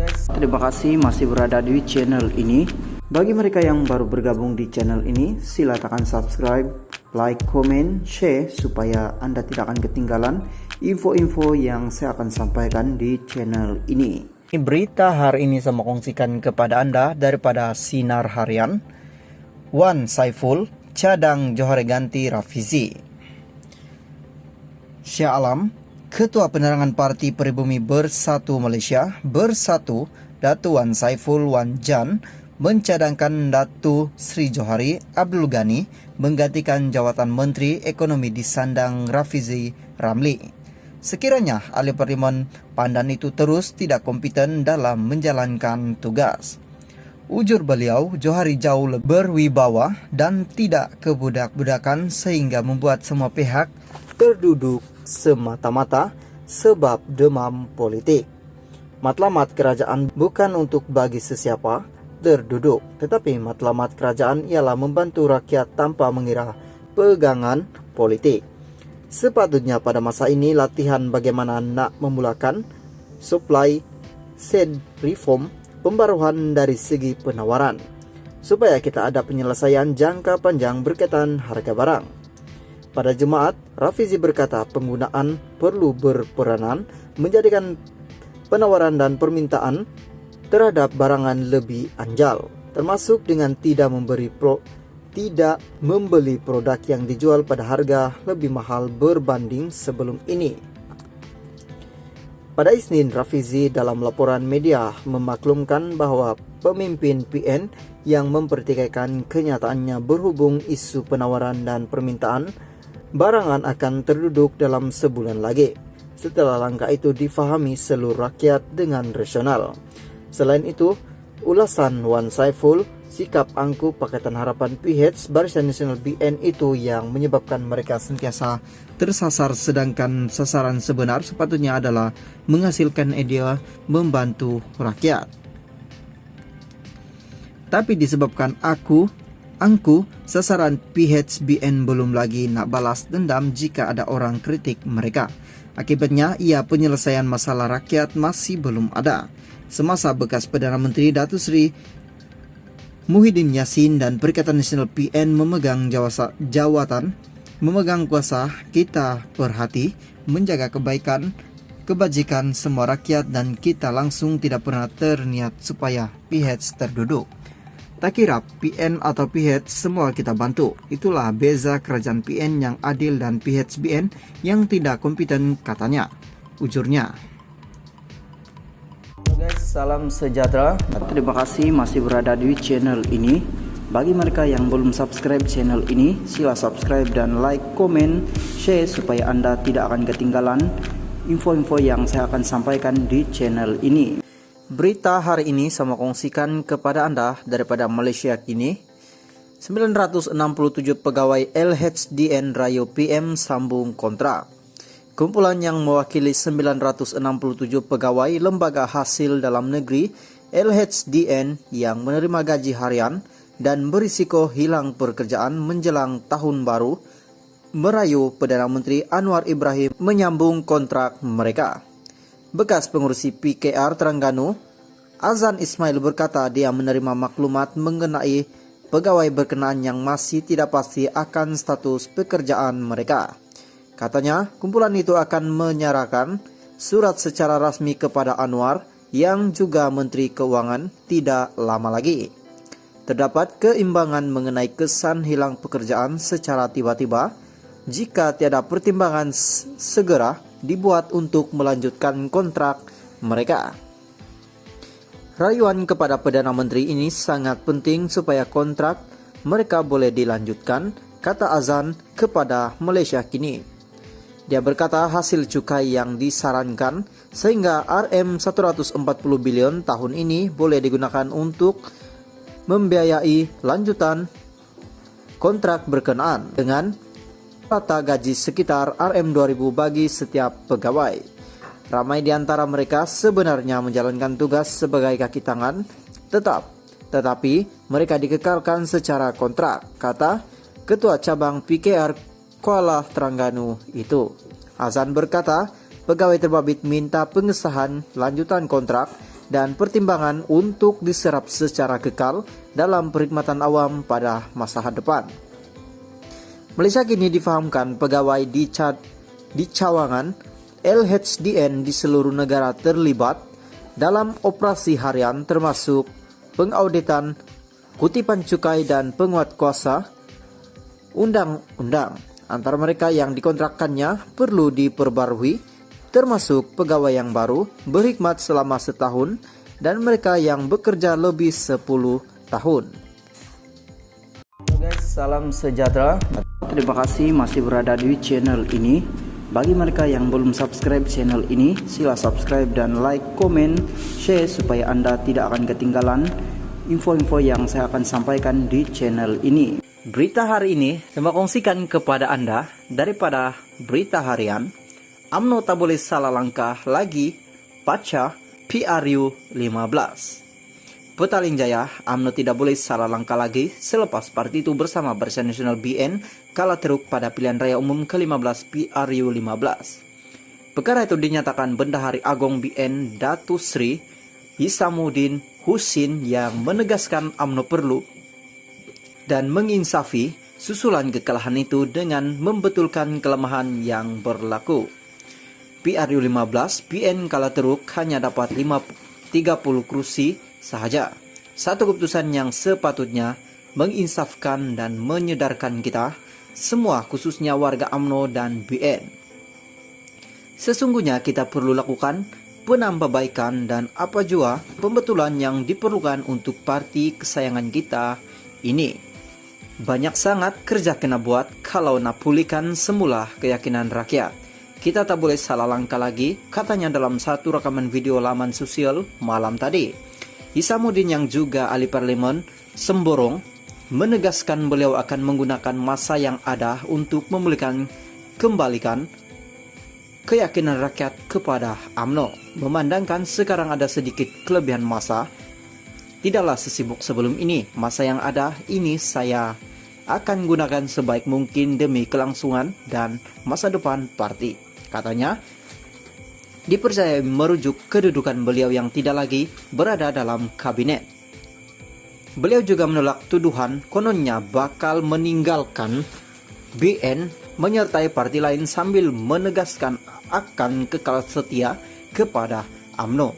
Guys, terima kasih masih berada di channel ini. Bagi mereka yang baru bergabung di channel ini, silakan subscribe, like, comment, share supaya Anda tidak akan ketinggalan info-info yang saya akan sampaikan di channel ini. Berita hari ini saya mau kongsikan kepada Anda daripada Sinar Harian. Wan Saiful cadang Johari ganti Rafizi. Syah Alam, Ketua Penerangan Parti Pribumi Bersatu Malaysia Bersatu, Datu Wan Saiful Wan Jan mencadangkan Datu Sri Johari Abdul Ghani menggantikan jawatan Menteri Ekonomi di sandang Rafizi Ramli. Sekiranya ahli parlimen pandan itu terus tidak kompeten dalam menjalankan tugas. Ujur beliau, Johari jauh lebih berwibawa dan tidak kebudak-budakan sehingga membuat semua pihak terduduk semata-mata sebab demam politik. Matlamat kerajaan bukan untuk bagi sesiapa terduduk, tetapi matlamat kerajaan ialah membantu rakyat tanpa mengira pegangan politik. Sepatutnya pada masa ini latihan bagaimana nak memulakan supply side reform, pembaruan dari segi penawaran, supaya kita ada penyelesaian jangka panjang berkaitan harga barang. Pada Jumaat, Rafizi berkata penggunaan perlu berperanan menjadikan penawaran dan permintaan terhadap barangan lebih anjal, termasuk dengan tidak membeli produk yang dijual pada harga lebih mahal berbanding sebelum ini. Pada Isnin, Rafizi dalam laporan media memaklumkan bahwa pemimpin PN yang mempertikaikan kenyataannya berhubung isu penawaran dan permintaan barangan akan terduduk dalam sebulan lagi, setelah langkah itu difahami seluruh rakyat dengan rasional. Selain itu, ulasan Wan Saiful, sikap angkuh Pakatan Harapan PH Barisan Nasional BN itu yang menyebabkan mereka sentiasa tersasar, sedangkan sasaran sebenar sepatutnya adalah menghasilkan ide membantu rakyat. Tapi disebabkan angkuh sasaran PHBN belum lagi nak balas dendam jika ada orang kritik mereka. Akibatnya, penyelesaian masalah rakyat masih belum ada. Semasa bekas Perdana Menteri Datuk Seri Muhyiddin Yassin dan Perikatan Nasional PN memegang kuasa, kita perhati menjaga kebajikan semua rakyat dan kita langsung tidak pernah terniat supaya PH terduduk. Tak kira PN atau PH, semua kita bantu. Itulah beza kerajaan PN yang adil dan PHBN yang tidak kompeten, katanya, ujurnya. Guys, salam sejahtera. Terima kasih masih berada di channel ini. Bagi mereka yang belum subscribe channel ini, sila subscribe dan like, komen, share supaya Anda tidak akan ketinggalan info-info yang saya akan sampaikan di channel ini. Berita hari ini saya mau kongsikan kepada Anda daripada Malaysia kini. 967 pegawai LHDN Rayo PM sambung kontrak. Kumpulan yang mewakili 967 pegawai lembaga hasil dalam negeri LHDN yang menerima gaji harian dan berisiko hilang pekerjaan menjelang tahun baru merayu Perdana Menteri Anwar Ibrahim menyambung kontrak mereka. Bekas pengurusi PKR Terengganu, Azan Ismail berkata dia menerima maklumat mengenai pegawai berkenaan yang masih tidak pasti akan status pekerjaan mereka. Katanya, kumpulan itu akan menyerahkan surat secara rasmi kepada Anwar yang juga Menteri Keuangan tidak lama lagi. Terdapat keimbangan mengenai kesan hilang pekerjaan secara tiba-tiba jika tiada pertimbangan segera dibuat untuk melanjutkan kontrak mereka. Rayuan kepada Perdana Menteri ini sangat penting supaya kontrak mereka boleh dilanjutkan, kata Azan kepada Malaysia kini. Dia berkata hasil cukai yang disarankan sehingga RM140 bilion tahun ini boleh digunakan untuk membiayai lanjutan kontrak berkenaan dengan rata gaji sekitar RM2.000 bagi setiap pegawai. Ramai di antara mereka sebenarnya menjalankan tugas sebagai kaki tangan tetapi mereka dikekalkan secara kontrak, kata Ketua Cabang PKR Kuala Terengganu itu. Azan berkata, pegawai terbabit minta pengesahan lanjutan kontrak dan pertimbangan untuk diserap secara kekal dalam perkhidmatan awam pada masa depan. Malaysia kini difahamkan pegawai di cawangan LHDN di seluruh negara terlibat dalam operasi harian termasuk pengauditan, kutipan cukai dan penguatkuasa undang-undang. Antara mereka yang dikontrakkannya perlu diperbarui, termasuk pegawai yang baru berkhidmat selama setahun dan mereka yang bekerja lebih 10 tahun. Guys, salam sejahtera. Terima kasih masih berada di channel ini. Bagi mereka yang belum subscribe channel ini, sila subscribe dan like, komen, share supaya Anda tidak akan ketinggalan info-info yang saya akan sampaikan di channel ini. Berita hari ini saya kongsikan kepada Anda daripada berita harian. UMNO tak boleh salah langkah lagi pasca PRU 15. Petaling Jaya, UMNO tidak boleh salah langkah lagi selepas parti itu bersama Barisan Nasional BN kalah teruk pada pilihan raya umum ke-15 PRU 15. Perkara itu dinyatakan Bendahari Agong BN Datu Sri Hisamuddin Husin yang menegaskan UMNO perlu dan menginsafi susulan kekalahan itu dengan membetulkan kelemahan yang berlaku. PRU 15 BN kalah teruk hanya dapat 30 kursi sahaja. Satu keputusan yang sepatutnya menginsafkan dan menyedarkan kita semua, khususnya warga UMNO dan BN. Sesungguhnya kita perlu lakukan penambahbaikan dan apa jua pembetulan yang diperlukan untuk parti kesayangan kita ini. Banyak sangat kerja kena buat kalau nak pulihkan semula keyakinan rakyat. Kita tak boleh salah langkah lagi, katanya dalam satu rekaman video laman sosial malam tadi. Hisamuddin yang juga ahli parlemen Semborong menegaskan beliau akan menggunakan masa yang ada untuk kembalikan keyakinan rakyat kepada UMNO. Memandangkan sekarang ada sedikit kelebihan masa, tidaklah sesibuk sebelum ini. Masa yang ada ini saya akan gunakan sebaik mungkin demi kelangsungan dan masa depan parti. Katanya, dipercayai merujuk kedudukan beliau yang tidak lagi berada dalam kabinet. Beliau juga menolak tuduhan kononnya bakal meninggalkan BN menyertai parti lain sambil menegaskan akan kekal setia kepada UMNO.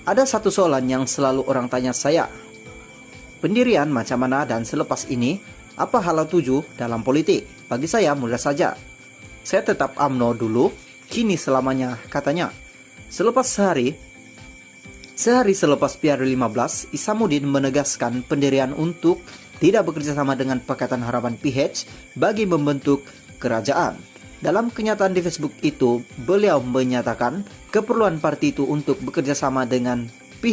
Ada satu soalan yang selalu orang tanya saya. Pendirian macam mana dan selepas ini, apa hal tuju dalam politik? Bagi saya mudah saja. Saya tetap UMNO dulu, kini selamanya, katanya. Sehari selepas PRU 15, Hisamuddin menegaskan pendirian untuk tidak bekerja sama dengan Pakatan Harapan PH bagi membentuk kerajaan. Dalam kenyataan di Facebook itu, beliau menyatakan keperluan parti itu untuk bekerja sama dengan